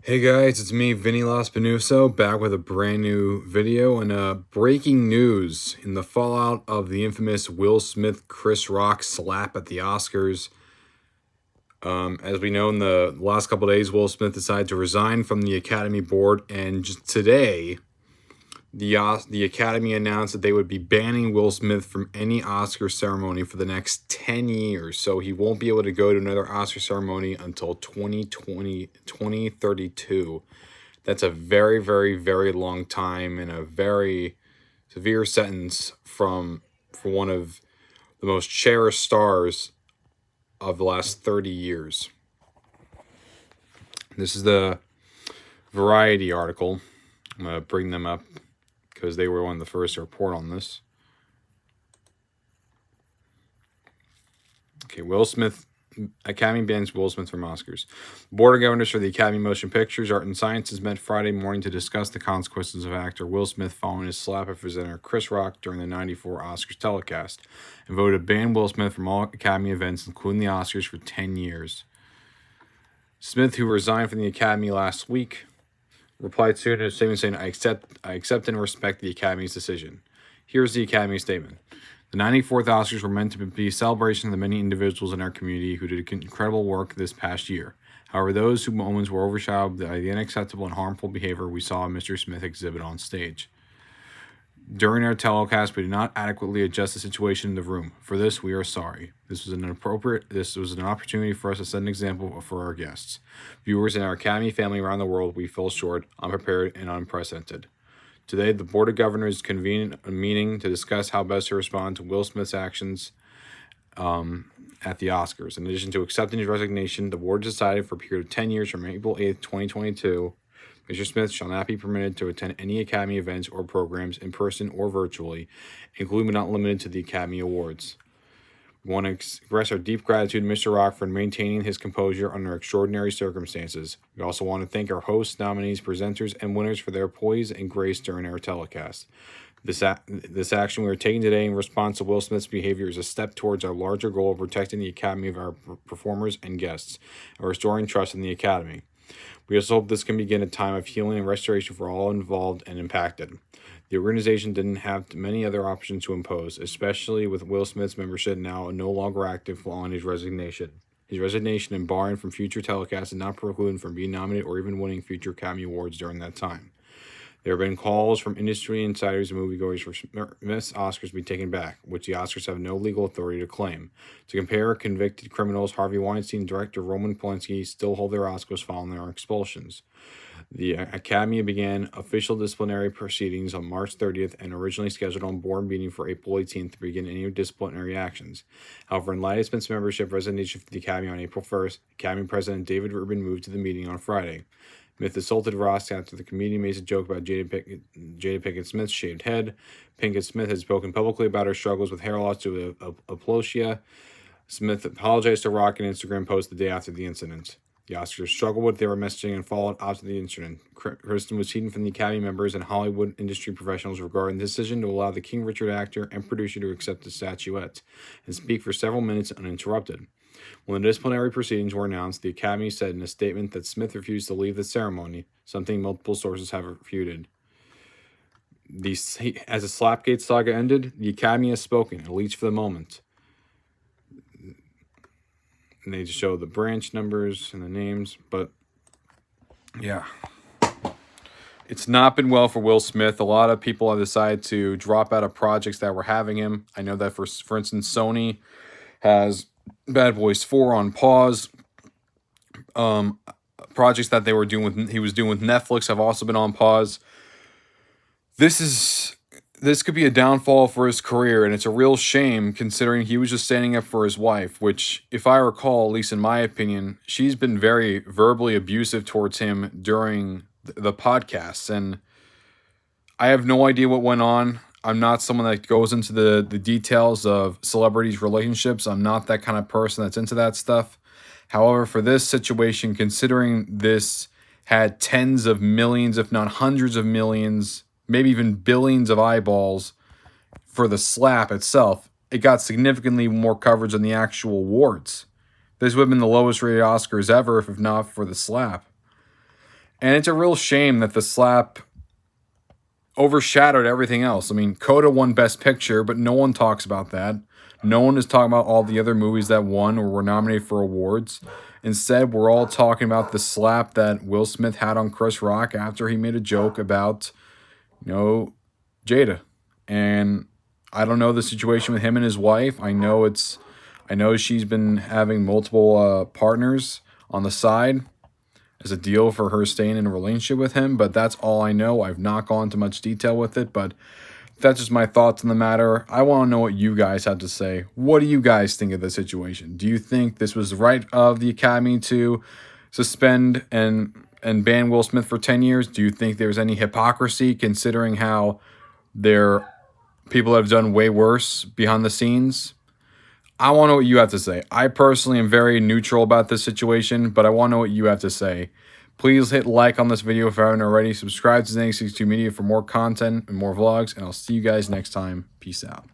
Hey guys, it's me, Vinny Lospinuso, back with a brand new video and breaking news in the fallout of the infamous Will Smith Chris Rock slap at the Oscars. As we know, in the last couple of days, Will Smith decided to resign from the Academy Board, and just today, the Academy announced that they would be banning Will Smith from any Oscar ceremony for the next 10 years. So he won't be able to go to another Oscar ceremony until 2032. That's a very, very, very long time and a very severe sentence for one of the most cherished stars of the last 30 years. This is the Variety article. I'm going to bring them up because they were one of the first to report on this. Okay, Will Smith. Academy bans Will Smith from Oscars. Board of Governors for the Academy Motion Pictures, Art and Sciences met Friday morning to discuss the consequences of actor Will Smith following his slap at presenter Chris Rock during the '94 Oscars telecast, and voted to ban Will Smith from all Academy events, including the Oscars, for 10 years. Smith, who resigned from the Academy last week, replied soon in a statement saying, I accept and respect the Academy's decision. Here's the Academy statement. The 94th Oscars were meant to be a celebration of the many individuals in our community who did incredible work this past year. However, those moments were overshadowed by the unacceptable and harmful behavior we saw Mr. Smith exhibit on stage. During our telecast, we did not adequately adjust the situation in the room. For this, we are sorry. This was an opportunity for us to set an example for our guests. Viewers in our Academy family around the world, we fell short, unprepared, and unprecedented. Today, the Board of Governors convened a meeting to discuss how best to respond to Will Smith's actions at the Oscars. In addition to accepting his resignation, the board decided for a period of 10 years from April 8th, 2022, Mr. Smith shall not be permitted to attend any Academy events or programs in person or virtually, including but not limited to the Academy Awards. We want to express our deep gratitude to Mr. Rock for maintaining his composure under extraordinary circumstances. We also want to thank our hosts, nominees, presenters, and winners for their poise and grace during our telecast. This action we are taking today in response to Will Smith's behavior is a step towards our larger goal of protecting the Academy of our performers and guests, and restoring trust in the Academy. We also hope this can begin a time of healing and restoration for all involved and impacted. The organization didn't have many other options to impose, especially with Will Smith's membership now no longer active following his resignation. His resignation and barring from future telecasts did not preclude him from being nominated or even winning future Academy Awards during that time. There have been calls from industry insiders and moviegoers for Smith's Oscars to be taken back, which the Oscars have no legal authority to claim. To compare, convicted criminals Harvey Weinstein and director Roman Polanski still hold their Oscars following their expulsions. The Academy began official disciplinary proceedings on March 30th and originally scheduled a board meeting for April 18th to begin any disciplinary actions. However, in light of Smith's membership resignation from the Academy on April 1st, Academy President David Rubin moved to the meeting on Friday. Smith assaulted Ross after the comedian made a joke about Jada Pinkett Smith's shaved head. Pinkett Smith has spoken publicly about her struggles with hair loss due to alopecia. Smith apologized to Rock in an Instagram post the day after the incident. The Oscars struggled with their messaging and followed after the incident. Kristen was heated from the Academy members and Hollywood industry professionals regarding the decision to allow the King Richard actor and producer to accept the statuette and speak for several minutes uninterrupted. When the disciplinary proceedings were announced, the Academy said in a statement that Smith refused to leave the ceremony, something multiple sources have refuted. As the Slapgate saga ended, the Academy has spoken, at least for the moment. And they just show the branch numbers and the names, but yeah. It's not been well for Will Smith. A lot of people have decided to drop out of projects that were having him. I know that, for instance, Sony has Bad Boys 4 on pause. Projects that he was doing with Netflix have also been on pause. This could be a downfall for his career, and it's a real shame considering he was just standing up for his wife, which, if I recall, at least in my opinion, she's been very verbally abusive towards him during the podcasts, and I have no idea what went on. I'm not someone that goes into the details of celebrities' relationships. I'm not that kind of person that's into that stuff. However, for this situation, considering this had tens of millions, if not hundreds of millions, maybe even billions of eyeballs for the slap itself, it got significantly more coverage than the actual awards. This would have been the lowest rated Oscars ever if not for the slap. And it's a real shame that the slap overshadowed everything else. I mean, Coda won Best Picture, but no one talks about that. No one is talking about all the other movies that won or were nominated for awards. Instead, we're all talking about the slap that Will Smith had on Chris Rock after he made a joke about, Jada. And I don't know the situation with him and his wife. I know she's been having multiple partners on the side as a deal for her staying in a relationship with him, but that's all I know. I've not gone into much detail with it, but that's just my thoughts on the matter. I want to know what you guys have to say. What do you guys think of the situation? Do you think this was right of the Academy to suspend and ban Will Smith for 10 years? Do you think there's any hypocrisy considering how there people have done way worse behind the scenes? I want to know what you have to say. I personally am very neutral about this situation, but I want to know what you have to say. Please hit like on this video if you haven't already. Subscribe to Zenny62 Media for more content and more vlogs, and I'll see you guys next time. Peace out.